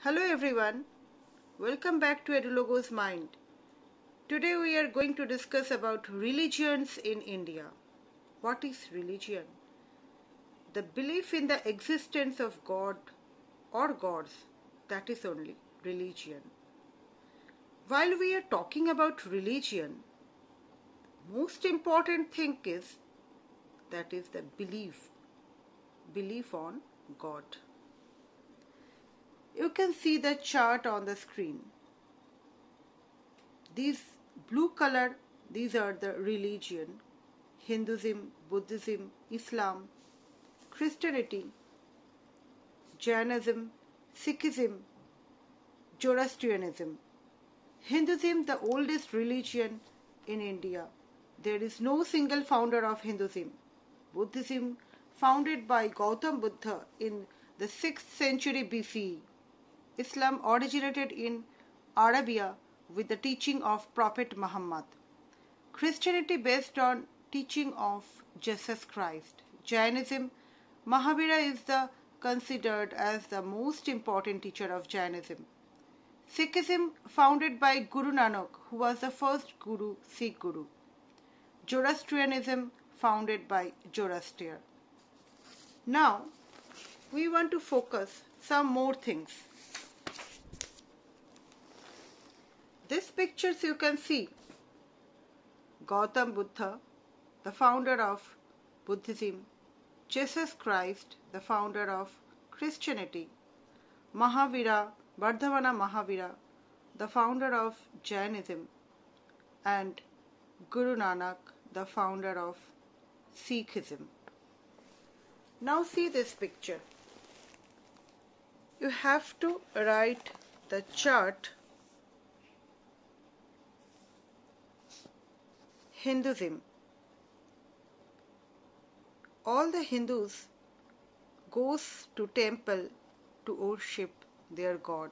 Hello everyone, welcome back to EduLogo's Mind. Today we are going to discuss about religions in India. What is religion? The belief in the existence of God or gods, that is only religion. While we are talking about religion, most important thing is that is the belief on God. You can see the chart on the screen. These blue color, these are the religion: Hinduism, Buddhism, Islam, Christianity, Jainism, Sikhism, Zoroastrianism. Hinduism, the oldest religion in India. There is no single founder of Hinduism. Buddhism, founded by Gautam Buddha in the 6th century BCE. Islam originated in Arabia with the teaching of Prophet Muhammad. Christianity based on teaching of Jesus Christ. Jainism, Mahavira is considered as the most important teacher of Jainism. Sikhism, founded by Guru Nanak, who was the first Guru, Sikh Guru. Zoroastrianism, founded by Zoroaster. Now, we want to focus some more things. These pictures you can see Gautam Buddha, the founder of Buddhism, Jesus Christ, the founder of Christianity, Mahavira, Vardhamana Mahavira, the founder of Jainism, and Guru Nanak, the founder of Sikhism. Now see this picture. You have to write the chart Hinduism. All the Hindus goes to temple to worship their God,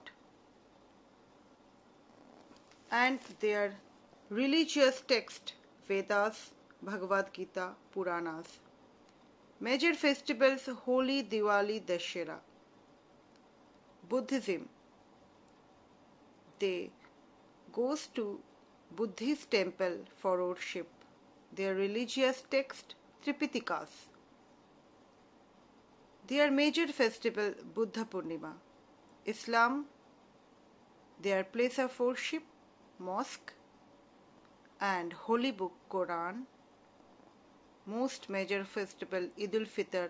and their religious text Vedas, Bhagavad Gita, Puranas. Major festivals Holi, Diwali, Dashera. Buddhism, they goes to Buddhist temple for worship. Their religious text Tripitakas. Their major festival Buddha Purnima. Islam, their place of worship mosque and holy book Quran. Most major festival Eid al-Fitr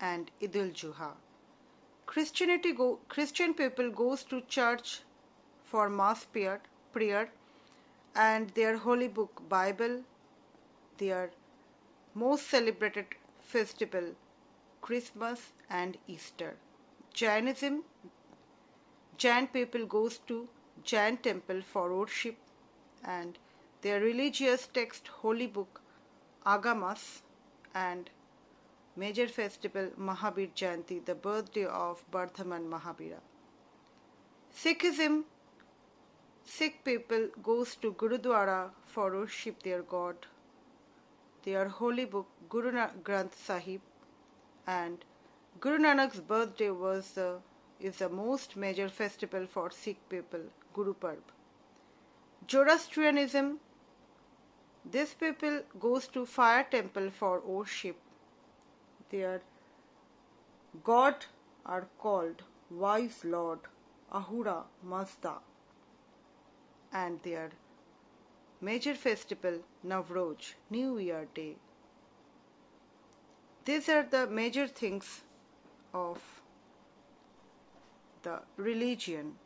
and Eid al-Juha. Christian people goes to church for mass prayer and their holy book Bible, their most celebrated festival Christmas and Easter. Jainism, Jain people goes to Jain temple for worship and their religious text holy book Agamas and major festival Mahavir Jayanti, the birthday of Vardhaman Mahavira. Sikhism, Sikh people goes to Gurudwara for worship their God. Their holy book Guru Granth Sahib, and Guru Nanak's birthday is the most major festival for Sikh people, Guru Parv. Zoroastrianism, this people goes to fire temple for worship. Their God are called Wise Lord, Ahura Mazda, and their major festival Navroz, New Year Day. These are the major things of the religion.